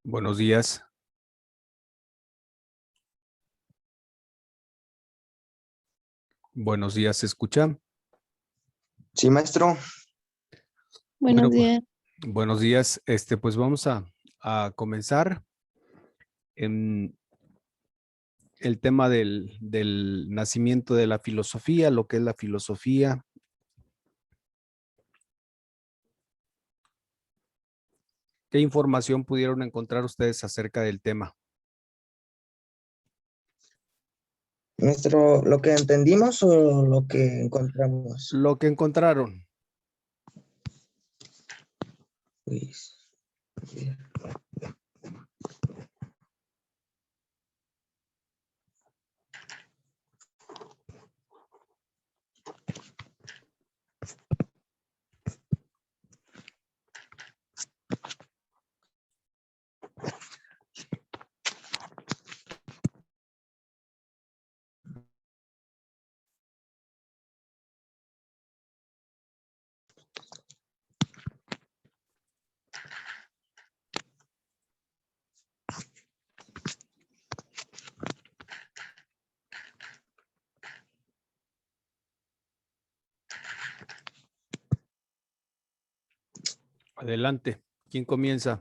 Buenos días. Buenos días, ¿se escucha? Sí, maestro. Bueno, Buenos días. buenos días. Pues vamos a comenzar en el tema del nacimiento de la filosofía, lo que es la filosofía. ¿Qué información pudieron encontrar ustedes acerca del tema? Maestro, ¿lo que entendimos o lo que encontramos? Lo que encontraron. Pues, Adelante. ¿Quién comienza?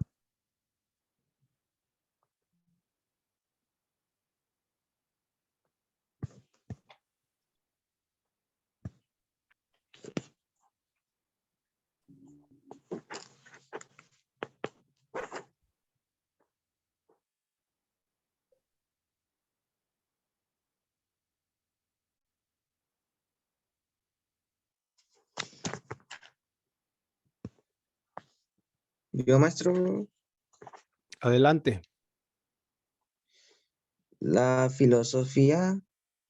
yo, maestro, Adelante. la filosofía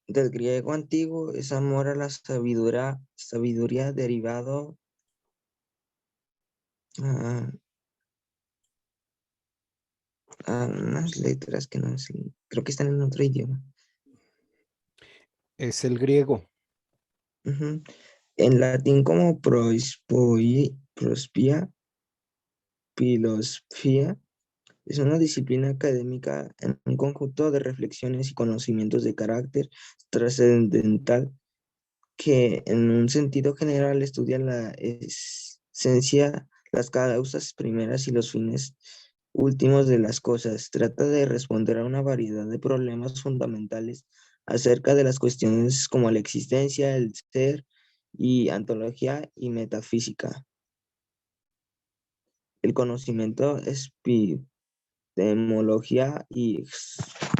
del griego antiguo es amor a la sabiduría derivado a, a unas letras que no sé, creo que están en otro idioma. Es el griego. Ujú. En latín como prospia, filosofía. Es una disciplina académica en un conjunto de reflexiones y conocimientos de carácter trascendental que en un sentido general estudia la esencia, las causas primeras y los fines últimos de las cosas. Trata de responder a una variedad de problemas fundamentales acerca de las cuestiones como la existencia, el ser y ontología y metafísica. El conocimiento epistemología y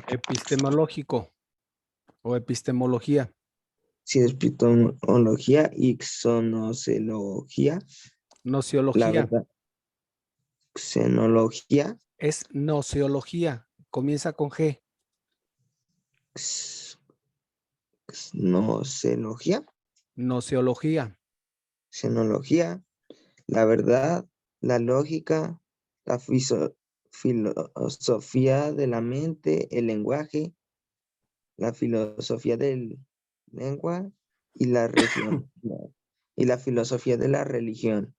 Epistemológico o epistemología. epistemología y xenoseología, la Nociología. verdad, xenología, Es nociología. Comienza con G. x- xenoseología, Nociología. xenología, la verdad, la lógica, la filosofía de la mente, el lenguaje, la filosofía del lengua y la región, y la filosofía de la religión.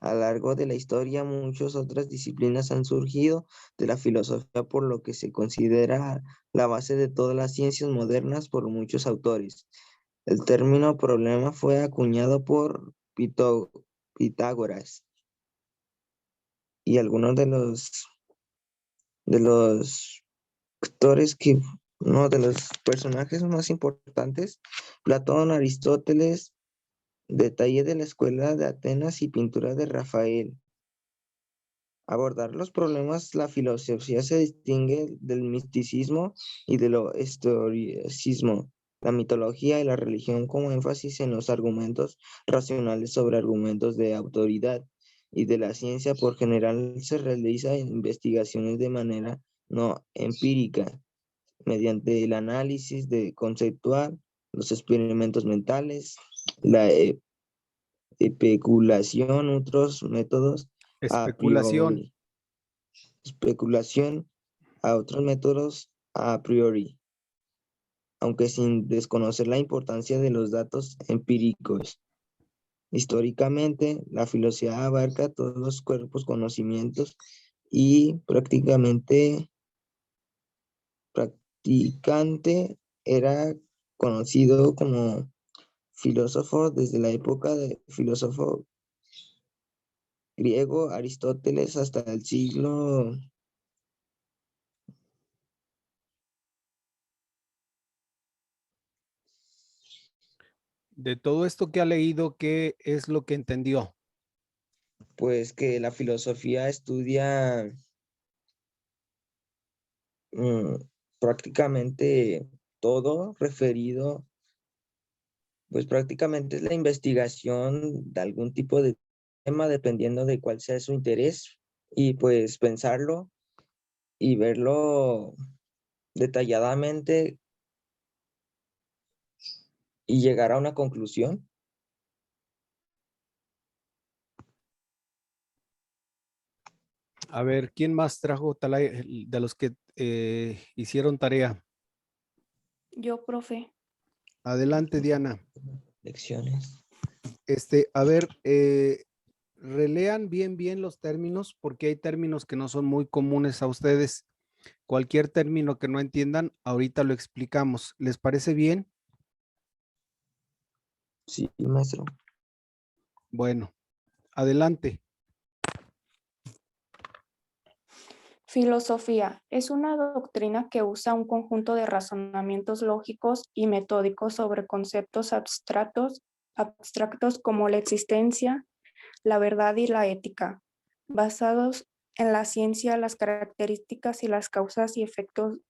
A lo largo de la historia, muchas otras disciplinas han surgido de la filosofía, por lo que se considera la base de todas las ciencias modernas por muchos autores. El término problema fue acuñado por Pitágoras y algunos de los actores que, uno de los personajes más importantes, Platón, Aristóteles, detalle de la escuela de Atenas y pintura de Rafael. Abordar los problemas, la filosofía se distingue del misticismo y del historicismo, la mitología y la religión como énfasis en los argumentos racionales sobre argumentos de autoridad, y de la ciencia por general se realiza investigaciones de manera no empírica, mediante el análisis conceptual, los experimentos mentales, la especulación, otros métodos a Especulación. priori, especulación a otros métodos a priori, aunque sin desconocer la importancia de los datos empíricos. Históricamente, la filosofía abarca todos los cuerpos conocimientos y practicante, era conocido como filósofo desde la época del filósofo griego Aristóteles hasta el siglo. De todo esto que ha leído, ¿qué es lo que entendió? Pues que la filosofía estudia mm, prácticamente todo referido, pues prácticamente es la investigación de algún tipo de tema dependiendo de cuál sea su interés y pues pensarlo y verlo detalladamente y llegar a una conclusión. A ver, ¿quién más trajo de los que hicieron tarea? Yo, profe. Adelante, Diana. Lecciones. A ver, relean bien los términos porque hay términos que no son muy comunes a ustedes. Cualquier término que no entiendan, ahorita lo explicamos. ¿Les parece bien? Sí, maestro. Bueno, adelante. Filosofía es una doctrina que usa un conjunto de razonamientos lógicos y metódicos sobre conceptos abstractos como la existencia, la verdad y la ética, basados en la ciencia, las características y las causas y efectos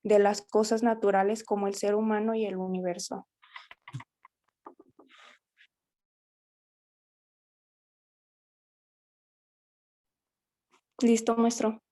de las cosas naturales como el ser humano y el universo. Listo, maestro.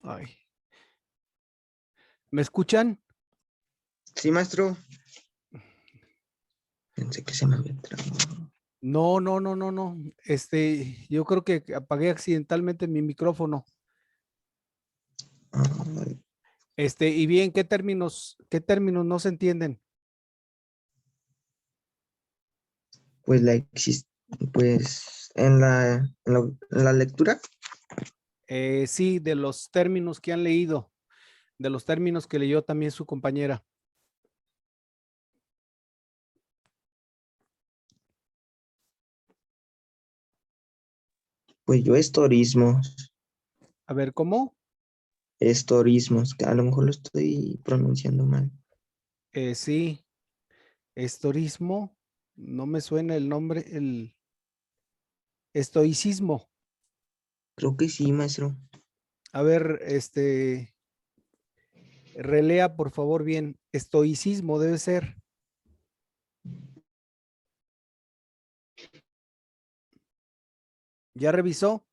Ay. ¿Me escuchan? Sí, maestro. Pensé que se me había trabado. No. Yo creo que apagué accidentalmente mi micrófono. Ay, Y bien, ¿qué términos no se entienden? pues pues en la lectura, Sí, de los términos que han leído, de los términos que leyó también su compañera. pues yo estorismos, A ver, ¿cómo? que a lo mejor lo estoy pronunciando mal. Sí, estorismo, no me suena el nombre, el estoicismo. Creo que sí, maestro. A ver, relea por favor bien, estoicismo debe ser. ¿Ya revisó?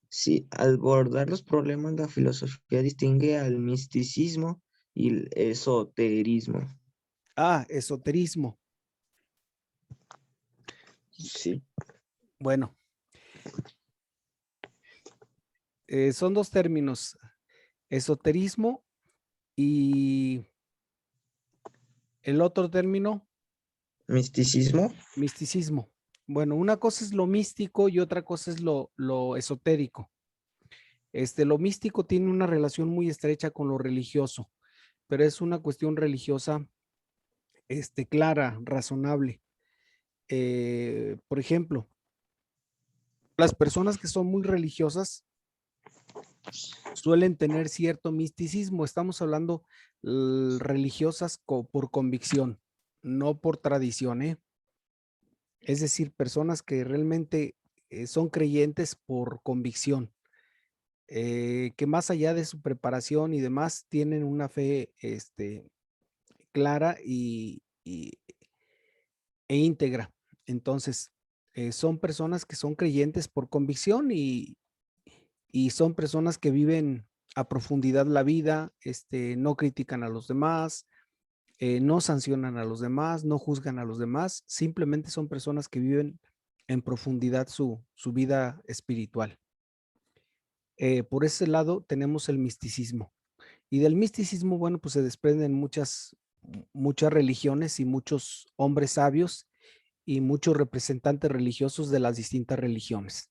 Sí, al abordar los problemas, la filosofía distingue al misticismo y el esoterismo. Ah, esoterismo. Sí, Bueno, son dos términos, esoterismo y el otro término, misticismo, misticismo. Bueno, una cosa es lo místico y otra cosa es lo esotérico. Lo místico tiene una relación muy estrecha con lo religioso, pero es una cuestión religiosa, clara, razonable. Por ejemplo, las personas que son muy religiosas suelen tener cierto misticismo. Estamos hablando religiosas por convicción, no por tradición, ¿eh? Es decir, personas que realmente son creyentes por convicción, que más allá de su preparación y demás, tienen una fe clara e íntegra. Entonces, son personas que son creyentes por convicción y son personas que viven a profundidad la vida, no critican a los demás, no sancionan a los demás, no juzgan a los demás, simplemente son personas que viven en profundidad su vida espiritual. Por ese lado tenemos el misticismo. Y del misticismo, bueno, pues se desprenden muchas religiones y muchos hombres sabios y muchos representantes religiosos de las distintas religiones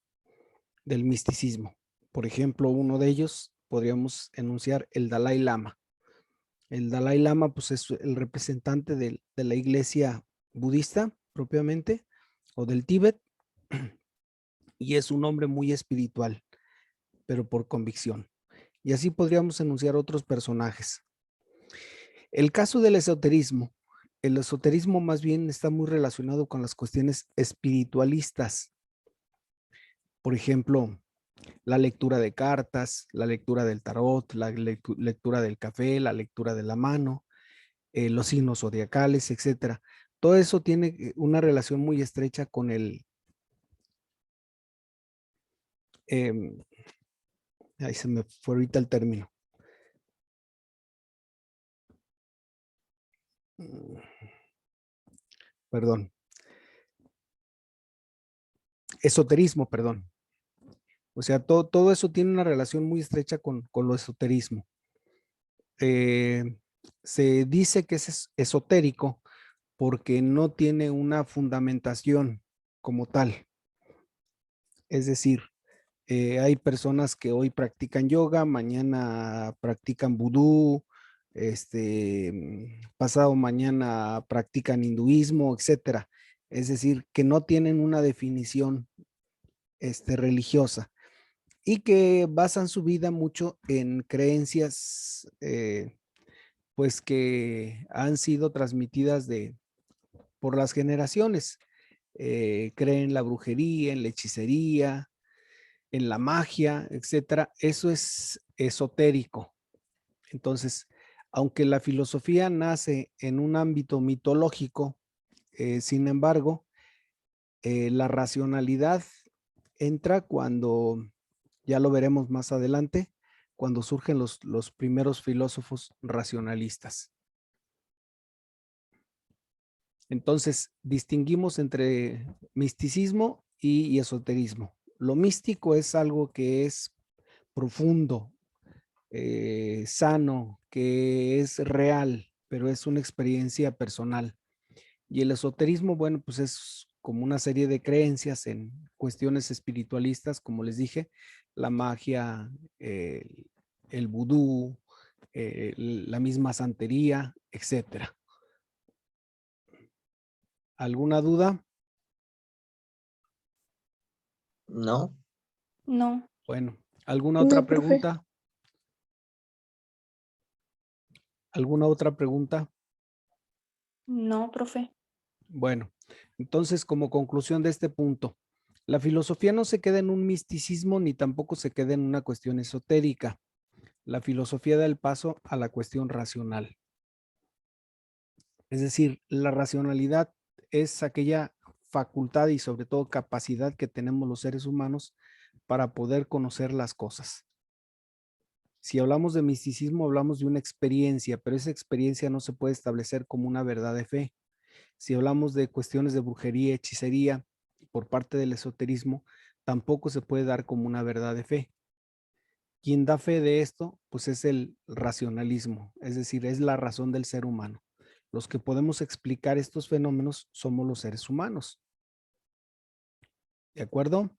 del misticismo. Por ejemplo, uno de ellos podríamos enunciar el Dalai Lama. El Dalai Lama, pues es el representante de la iglesia budista propiamente, o del Tíbet, y es un hombre muy espiritual, pero por convicción. Y así podríamos enunciar otros personajes. El caso del esoterismo, el esoterismo más bien está muy relacionado con las cuestiones espiritualistas. Por ejemplo, la lectura de cartas, la lectura del tarot, la lectura del café, la lectura de la mano, los signos zodiacales, etcétera. Todo eso tiene una relación muy estrecha con em, ahí se me fue ahorita el término. Perdón. Esoterismo, perdón. O sea, todo eso tiene una relación muy estrecha con lo esoterismo. Se dice que es esotérico porque no tiene una fundamentación como tal. Es decir, hay personas que hoy practican yoga, mañana practican vudú, pasado mañana practican hinduismo, etcétera. Es decir, que no tienen una definición religiosa y que basan su vida mucho en creencias pues que han sido transmitidas por las generaciones. Creen en la brujería, en la hechicería, en la magia, etcétera. Eso es esotérico. Entonces, aunque la filosofía nace en un ámbito mitológico, sin embargo, la racionalidad entra cuando, ya lo veremos más adelante, cuando surgen los primeros filósofos racionalistas. Entonces, distinguimos entre misticismo y esoterismo. Lo místico es algo que es profundo, sano, que es real, pero es una experiencia personal. Y el esoterismo, bueno, pues es como una serie de creencias en cuestiones espiritualistas, como les dije, la magia, el vudú, la misma santería, etcétera. ¿Alguna duda? No. No, Bueno, ¿alguna otra pregunta? ¿Alguna otra pregunta? no, profe. Bueno, entonces como conclusión de este punto, la filosofía no se queda en un misticismo ni tampoco se queda en una cuestión esotérica. La filosofía da el paso a la cuestión racional. Es decir, la racionalidad es aquella facultad y sobre todo capacidad que tenemos los seres humanos para poder conocer las cosas. Si hablamos de misticismo, hablamos de una experiencia, pero esa experiencia no se puede establecer como una verdad de fe. Si hablamos de cuestiones de brujería, hechicería, por parte del esoterismo, tampoco se puede dar como una verdad de fe. Quien da fe de esto, pues es el racionalismo, es decir, es la razón del ser humano. Los que podemos explicar estos fenómenos somos los seres humanos. ¿De acuerdo?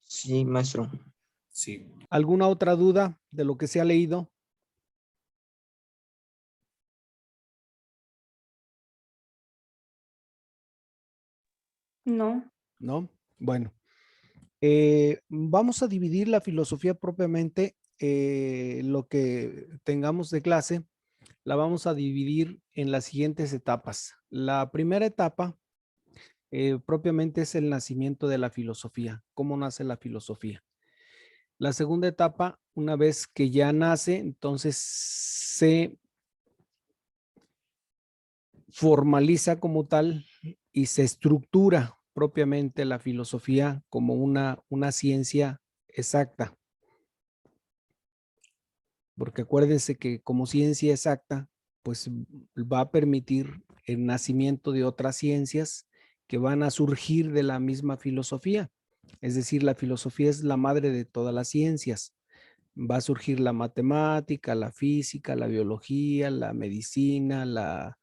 Sí, maestro. Sí. ¿Alguna otra duda de lo que se ha leído? No, ¿No? Bueno, vamos a dividir la filosofía propiamente, lo que tengamos de clase, la vamos a dividir en las siguientes etapas. La primera etapa propiamente es el nacimiento de la filosofía, cómo nace la filosofía. La segunda etapa, una vez que ya nace, entonces se formaliza como tal y se estructura propiamente la filosofía como una ciencia exacta. Porque acuérdense que como ciencia exacta, pues va a permitir el nacimiento de otras ciencias que van a surgir de la misma filosofía. Es decir, la filosofía es la madre de todas las ciencias. Va a surgir la matemática, la física, la biología, la medicina, la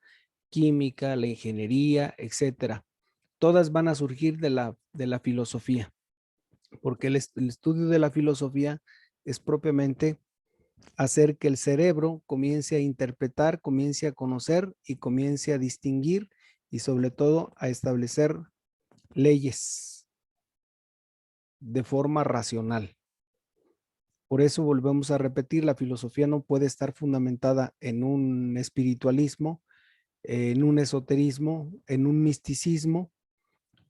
química, la ingeniería, etcétera. Todas van a surgir de la filosofía, porque el estudio de la filosofía es propiamente hacer que el cerebro comience a interpretar, comience a conocer y comience a distinguir y sobre todo a establecer leyes de forma racional. Por eso volvemos a repetir, la filosofía no puede estar fundamentada en un espiritualismo, en un esoterismo, en un misticismo,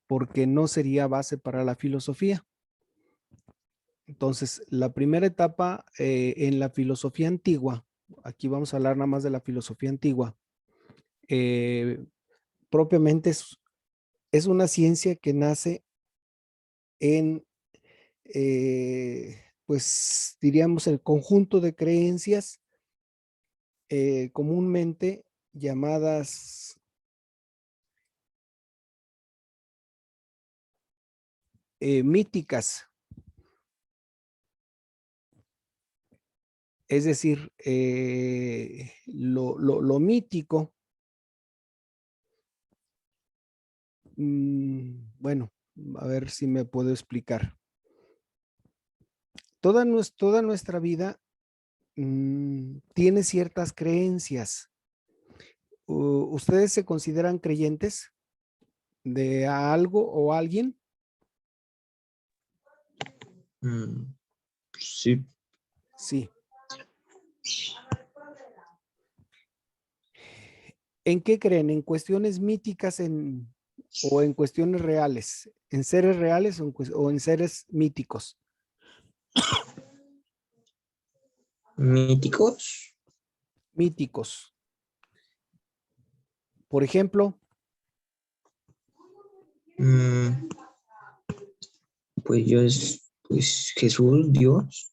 porque no sería base para la filosofía. Entonces, la primera etapa en la filosofía antigua, aquí vamos a hablar nada más de la filosofía antigua, propiamente es una ciencia que nace en, pues diríamos, el conjunto de creencias comúnmente llamadas míticas. Es decir, lo mítico, bueno, a ver si me puedo explicar. Toda nuestra vida tiene ciertas creencias. ¿Ustedes se consideran creyentes de algo o alguien? Sí. Sí. ¿En qué creen? ¿En cuestiones míticas o en cuestiones reales? ¿En seres reales o en seres míticos? ¿Míticos? Míticos. Por ejemplo, Pues yo Pues Jesús, Dios,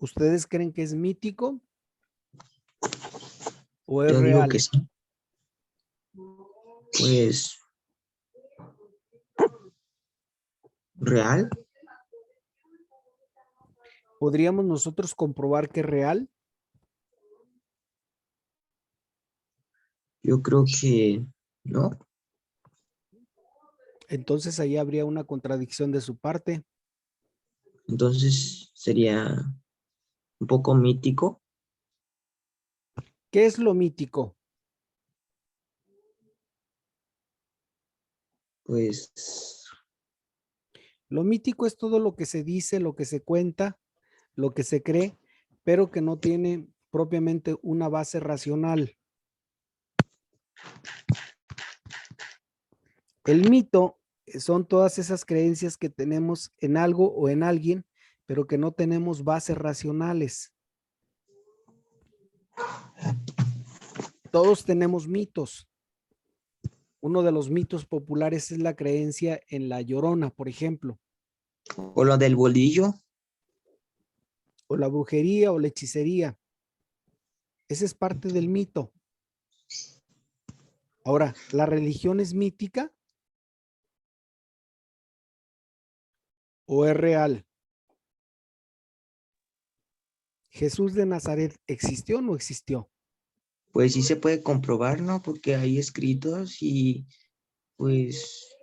¿Ustedes creen que es mítico o es yo digo que real? sí. Pues real, ¿Podríamos nosotros comprobar que es real? yo creo que no. Entonces ahí habría una contradicción de su parte. Entonces sería un poco mítico. ¿Qué es lo mítico? Pues Lo mítico es todo lo que se dice, lo que se cuenta, lo que se cree, pero que no tiene propiamente una base racional. El mito son todas esas creencias que tenemos en algo o en alguien, pero que no tenemos bases racionales. Todos tenemos mitos. Uno de los mitos populares es la creencia en la Llorona, por ejemplo, o lo del bolillo, o la brujería o la hechicería. Ese es parte del mito. Ahora, ¿la religión es mítica o es real? ¿Jesús de Nazaret existió o no existió? pues sí se puede comprobar, ¿no? Porque hay escritos y pues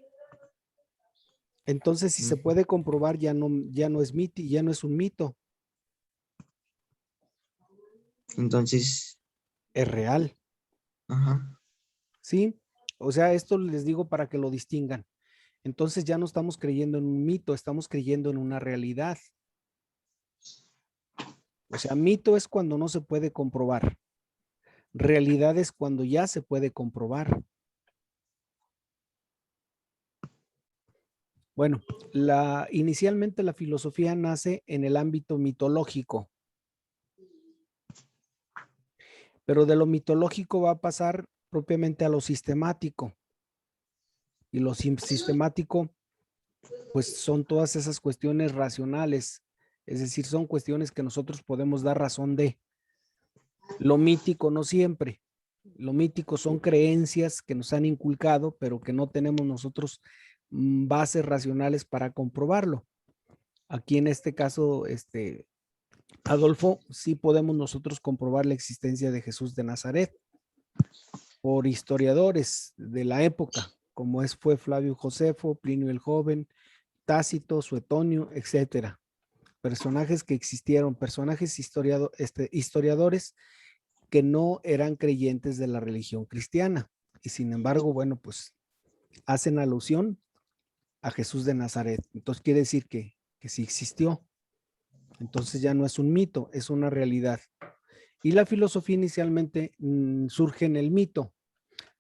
Entonces, si se puede comprobar, ya no es mito, ya no es un mito, entonces, es real, ajá, ¿sí? O sea, esto les digo para que lo distingan. Entonces ya no estamos creyendo en un mito, estamos creyendo en una realidad. O sea, mito es cuando no se puede comprobar. Realidad es cuando ya se puede comprobar. Bueno, inicialmente la filosofía nace en el ámbito mitológico, pero de lo mitológico va a pasar propiamente a lo sistemático. Y lo sistemático, pues son todas esas cuestiones racionales, es decir, son cuestiones que nosotros podemos dar razón de. Lo mítico no siempre. Lo mítico son creencias que nos han inculcado, pero que no tenemos nosotros bases racionales para comprobarlo. Aquí en este caso, Adolfo, sí podemos nosotros comprobar la existencia de Jesús de Nazaret por historiadores de la época, como fue Flavio Josefo, Plinio el Joven, Tácito, Suetonio, etcétera. Personajes que existieron, personajes historiadores que no eran creyentes de la religión cristiana. Y sin embargo, bueno, pues hacen alusión a Jesús de Nazaret. Entonces quiere decir que sí existió. Entonces ya no es un mito, es una realidad. Y la filosofía inicialmente surge en el mito.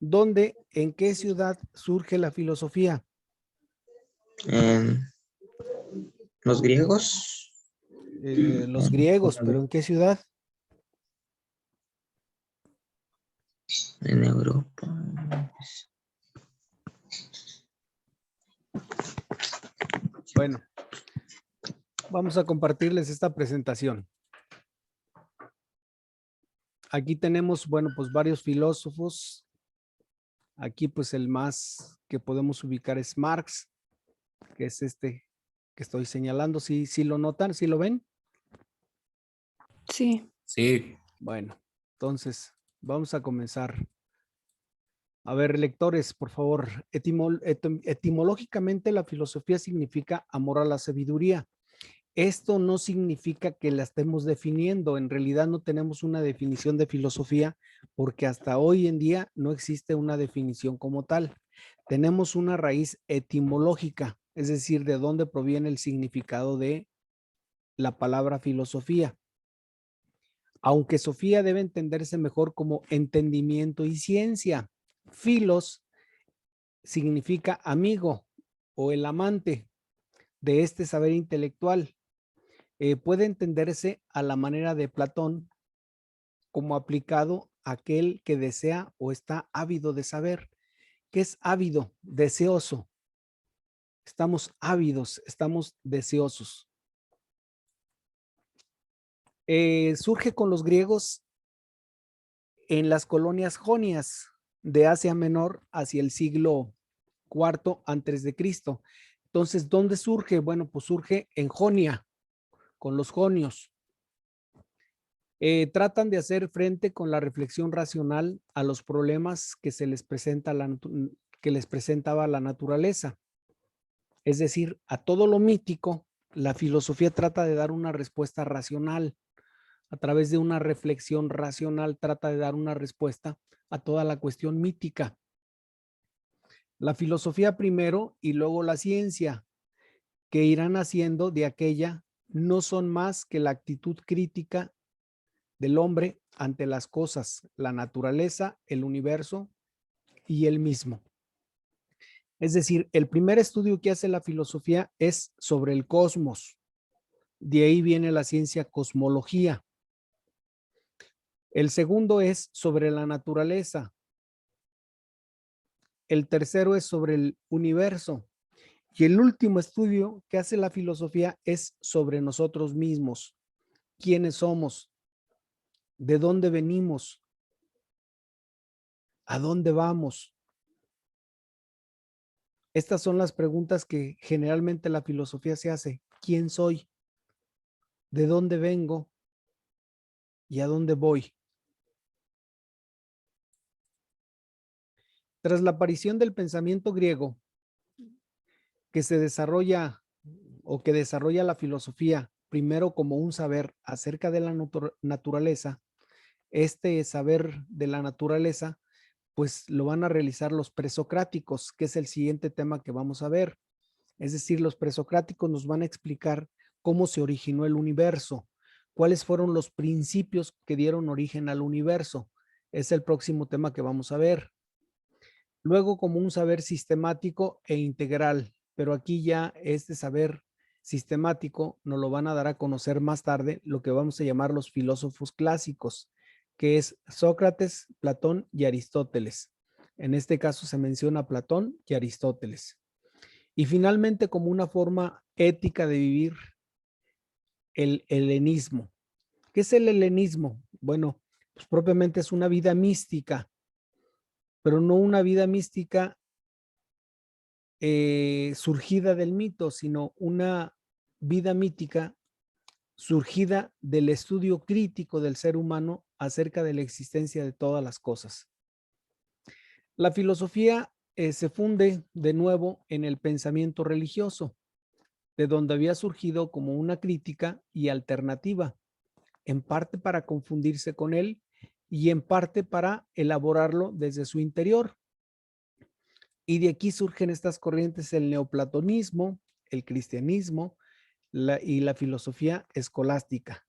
¿Dónde, en qué ciudad surge la filosofía? en los griegos, Los griegos, pero ¿en qué ciudad? en Europa. Bueno, vamos a compartirles esta presentación. Aquí tenemos, bueno, pues varios filósofos. Aquí pues el más que podemos ubicar es Marx, que es este que estoy señalando. ¿Sí lo notan? ¿Sí lo ven? Sí. Sí, Bueno, entonces vamos a comenzar. A ver, lectores, por favor. Etimológicamente la filosofía significa amor a la sabiduría. Esto no significa que la estemos definiendo. En realidad no tenemos una definición de filosofía porque hasta hoy en día no existe una definición como tal. Tenemos una raíz etimológica, es decir, de dónde proviene el significado de la palabra filosofía. Aunque Sofía debe entenderse mejor como entendimiento y ciencia. Filos significa amigo o el amante de este saber intelectual. Puede entenderse a la manera de Platón como aplicado a aquel que desea o está ávido de saber. ¿Qué es ávido? Deseoso. Estamos ávidos, estamos deseosos. Surge con los griegos en las colonias jonias de Asia Menor hacia el siglo IV antes de Cristo. Entonces, ¿dónde surge? Bueno, pues surge en Jonia, con los jonios. Tratan de hacer frente con la reflexión racional a los problemas que se les presenta que les presentaba la naturaleza. Es decir, a todo lo mítico, la filosofía trata de dar una respuesta racional. A través de una reflexión racional trata de dar una respuesta a toda la cuestión mítica. La filosofía primero y luego la ciencia, que irán haciendo de aquella, no son más que la actitud crítica del hombre ante las cosas, la naturaleza, el universo y él mismo. Es decir, el primer estudio que hace la filosofía es sobre el cosmos. De ahí viene la ciencia cosmología. El segundo es sobre la naturaleza. El tercero es sobre el universo. Y el último estudio que hace la filosofía es sobre nosotros mismos. ¿Quiénes somos? ¿De dónde venimos? ¿A dónde vamos? Estas son las preguntas que generalmente la filosofía se hace. ¿Quién soy? ¿De dónde vengo? ¿Y a dónde voy? Tras la aparición del pensamiento griego, que se desarrolla o que desarrolla la filosofía primero como un saber acerca de la naturaleza, este saber de la naturaleza, pues lo van a realizar los presocráticos, que es el siguiente tema que vamos a ver. Es decir, los presocráticos nos van a explicar cómo se originó el universo, cuáles fueron los principios que dieron origen al universo. Es el próximo tema que vamos a ver. Luego, como un saber sistemático e integral, pero aquí ya este saber sistemático nos lo van a dar a conocer más tarde, lo que vamos a llamar los filósofos clásicos, que es Sócrates, Platón y Aristóteles. En este caso se menciona Platón y Aristóteles. Y finalmente, como una forma ética de vivir, el helenismo. ¿Qué es el helenismo? Bueno, pues propiamente es una vida mística, pero no una vida mística surgida del mito, sino una vida mítica surgida del estudio crítico del ser humano acerca de la existencia de todas las cosas. La filosofía se funde de nuevo en el pensamiento religioso, de donde había surgido como una crítica y alternativa, en parte para confundirse con él y en parte para elaborarlo desde su interior. Y de aquí surgen estas corrientes, el neoplatonismo, el cristianismo y la filosofía escolástica,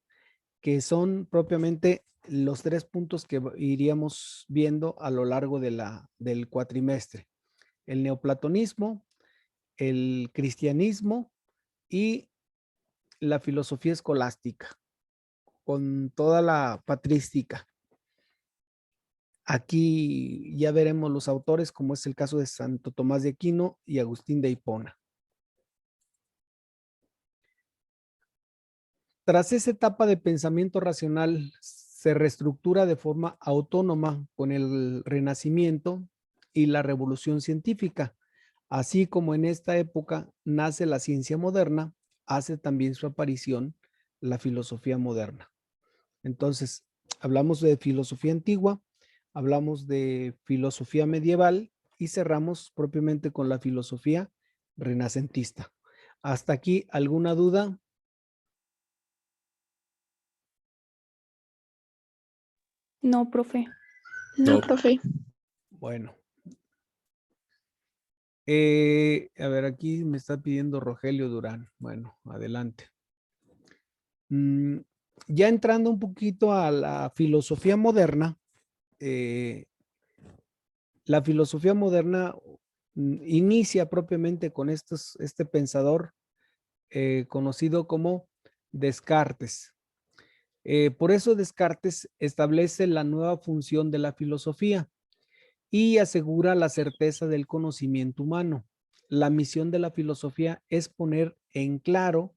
que son propiamente los tres puntos que iríamos viendo a lo largo del cuatrimestre. El neoplatonismo, el cristianismo y la filosofía escolástica, con toda la patrística. Aquí ya veremos los autores, como es el caso de Santo Tomás de Aquino y Agustín de Hipona. Tras esa etapa de pensamiento racional, se reestructura de forma autónoma con el Renacimiento y la Revolución Científica. Así como en esta época nace la ciencia moderna, hace también su aparición la filosofía moderna. Entonces, hablamos de filosofía antigua, hablamos de filosofía medieval y cerramos propiamente con la filosofía renacentista. ¿Hasta aquí alguna duda? No, profe. No, profe. Bueno. A ver, aquí me está pidiendo Rogelio Durán. Bueno, adelante. Ya entrando un poquito a la filosofía moderna, la filosofía moderna inicia propiamente con este pensador conocido como Descartes. Por eso Descartes establece la nueva función de la filosofía y asegura la certeza del conocimiento humano. la misión de la filosofía es poner en claro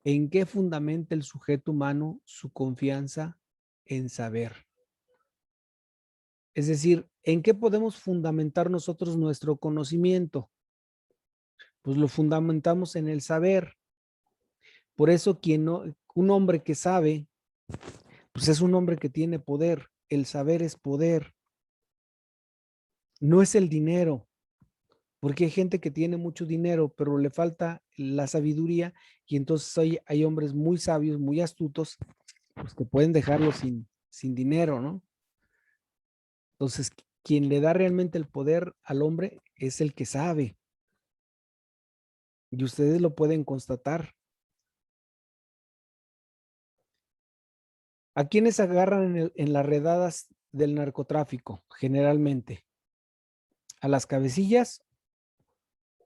en qué fundamenta el sujeto humano su confianza en saber. Es decir, ¿en qué podemos fundamentar nosotros nuestro conocimiento? Pues lo fundamentamos en el saber. Por eso un hombre que sabe, pues es un hombre que tiene poder. El saber es poder. No es el dinero, porque hay gente que tiene mucho dinero, pero le falta la sabiduría y entonces hay hombres muy sabios, muy astutos, pues que pueden dejarlo sin dinero, ¿no? Entonces, quien le da realmente el poder al hombre es el que sabe. Y ustedes lo pueden constatar. ¿A quiénes agarran en las redadas del narcotráfico, generalmente? ¿A las cabecillas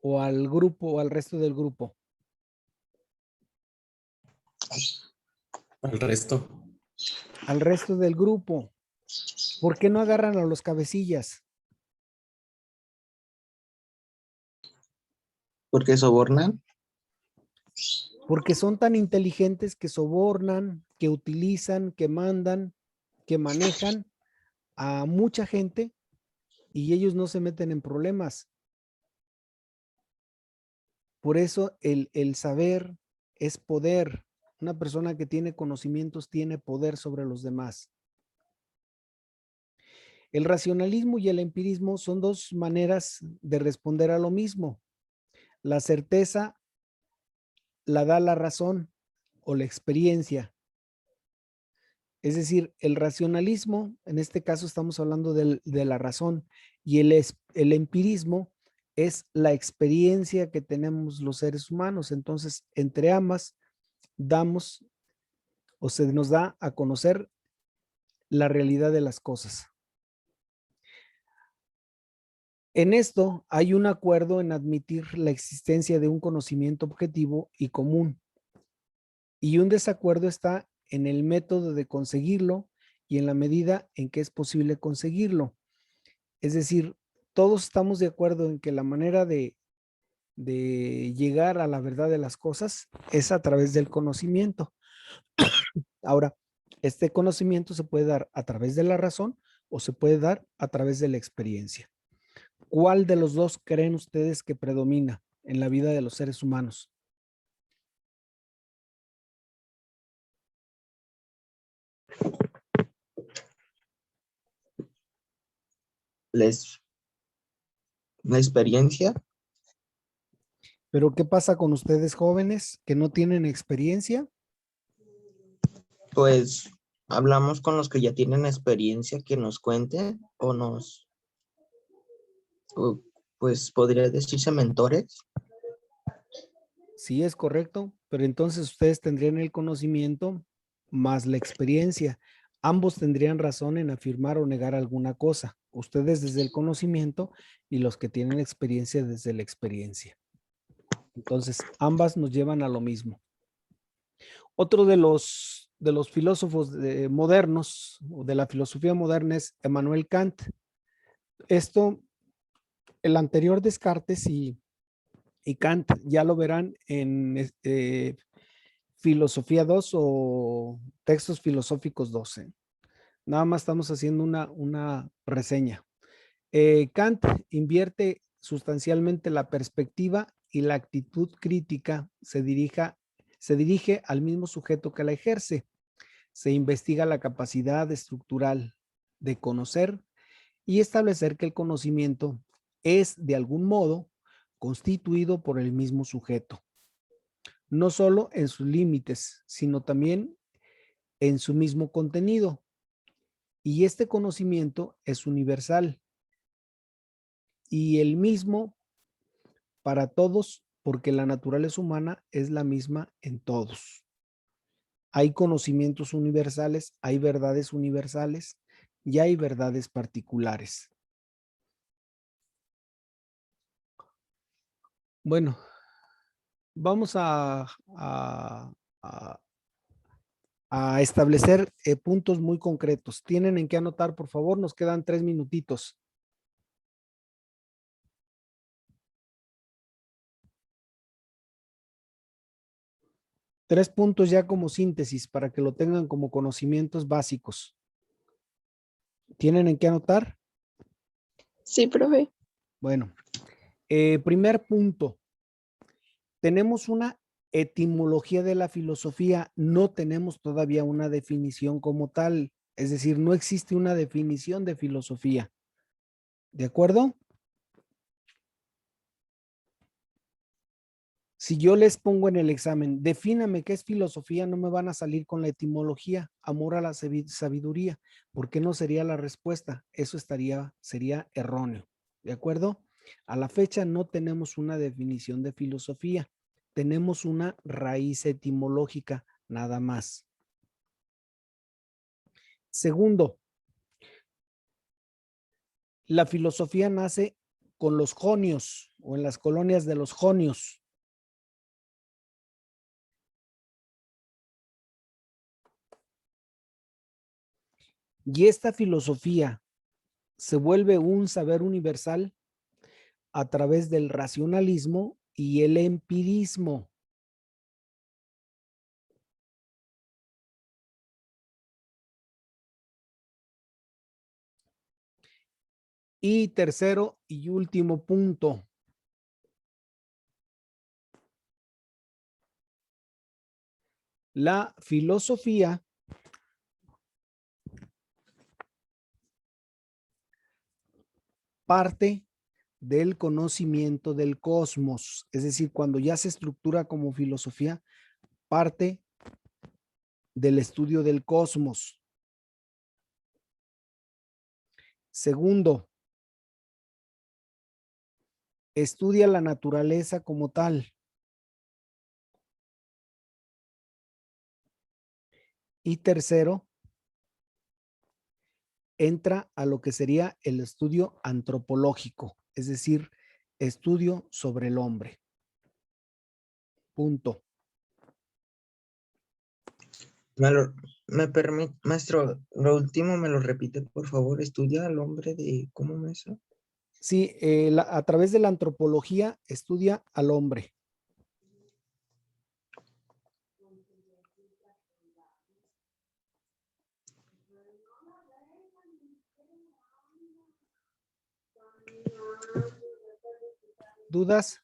o al grupo o al resto del grupo? Al resto. Al resto del grupo. ¿Por qué no agarran a los cabecillas? Porque sobornan. Porque son tan inteligentes que sobornan, que utilizan, que mandan, que manejan a mucha gente y ellos no se meten en problemas. Por eso el saber es poder. Una persona que tiene conocimientos tiene poder sobre los demás. El racionalismo y el empirismo son dos maneras de responder a lo mismo. La certeza la da la razón o la experiencia. Es decir, el racionalismo, en este caso estamos hablando de la razón, y el empirismo es la experiencia que tenemos los seres humanos. Entonces, entre ambas, damos o se nos da a conocer la realidad de las cosas. En esto hay un acuerdo en admitir la existencia de un conocimiento objetivo y común, y un desacuerdo está en el método de conseguirlo y en la medida en que es posible conseguirlo. Es decir, todos estamos de acuerdo en que la manera de llegar a la verdad de las cosas es a través del conocimiento. Ahora, este conocimiento se puede dar a través de la razón o se puede dar a través de la experiencia. ¿Cuál de los dos creen ustedes que predomina en la vida de los seres humanos? La experiencia. ¿Pero qué pasa con ustedes jóvenes que no tienen experiencia? Pues hablamos con los que ya tienen experiencia que nos cuenten pues podría decirse mentores. Sí, es correcto, pero entonces ustedes tendrían el conocimiento más la experiencia. Ambos tendrían razón en afirmar o negar alguna cosa. Ustedes desde el conocimiento y los que tienen experiencia desde la experiencia. Entonces, ambas nos llevan a lo mismo. Otro de los filósofos modernos, o de la filosofía moderna, es Emmanuel Kant. El anterior Descartes y Kant ya lo verán en Filosofía 2 o Textos Filosóficos 12. Nada más estamos haciendo una reseña. Kant invierte sustancialmente la perspectiva y la actitud crítica se dirige al mismo sujeto que la ejerce. Se investiga la capacidad estructural de conocer y establecer que el conocimiento es de algún modo constituido por el mismo sujeto, no solo en sus límites, sino también en su mismo contenido. Y este conocimiento es universal y el mismo para todos, porque la naturaleza humana es la misma en todos. Hay conocimientos universales, hay verdades universales y hay verdades particulares. Bueno, vamos a establecer puntos muy concretos. Tienen en qué anotar, por favor, nos quedan 3 minutitos. 3 puntos ya como síntesis para que lo tengan como conocimientos básicos. ¿Tienen en qué anotar? Sí, profe. Bueno, primer punto. Tenemos una etimología de la filosofía, no tenemos todavía una definición como tal, es decir, no existe una definición de filosofía. ¿De acuerdo? Si yo les pongo en el examen, defíname qué es filosofía, no me van a salir con la etimología, amor a la sabiduría, porque no sería la respuesta. Eso sería erróneo. ¿De acuerdo? A la fecha no tenemos una definición de filosofía, tenemos una raíz etimológica, nada más. Segundo, la filosofía nace con los jonios o en las colonias de los jonios. Y esta filosofía se vuelve un saber universal a través del racionalismo y el empirismo. Y tercero y último punto. La filosofía parte del conocimiento del cosmos, es decir, cuando ya se estructura como filosofía, parte del estudio del cosmos. Segundo, estudia la naturaleza como tal. Y tercero, entra a lo que sería el estudio antropológico, es decir, estudio sobre el hombre. Punto. Me permite, maestro, lo último me lo repite, por favor. Estudia al hombre de, ¿cómo me hizo? Sí, a través de la antropología estudia al hombre. ¿Dudas?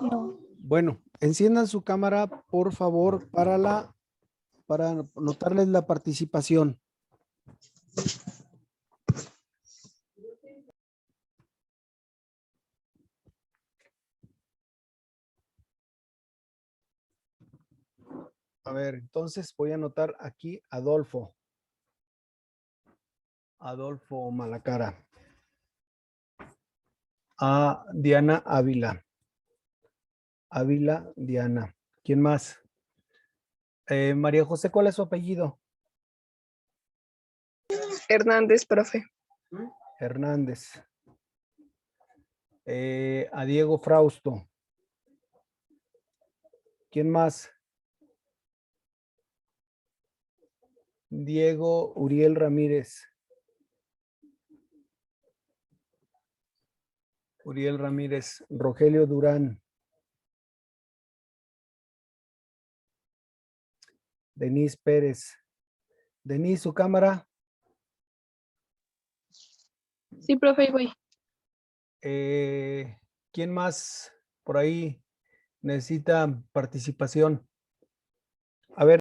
No. Bueno, enciendan su cámara, por favor, para notarles la participación. A ver, entonces voy a anotar aquí Adolfo. Adolfo Malacara. A Diana Ávila. Ávila Diana. ¿Quién más? María José, ¿cuál es su apellido? Hernández, profe. Hernández. A Diego Frausto. ¿Quién más? Diego Uriel Ramírez. Uriel Ramírez. Rogelio Durán. Denise Pérez. Denise, su cámara. Sí, profe, ahí voy. ¿Quién más por ahí necesita participación? A ver.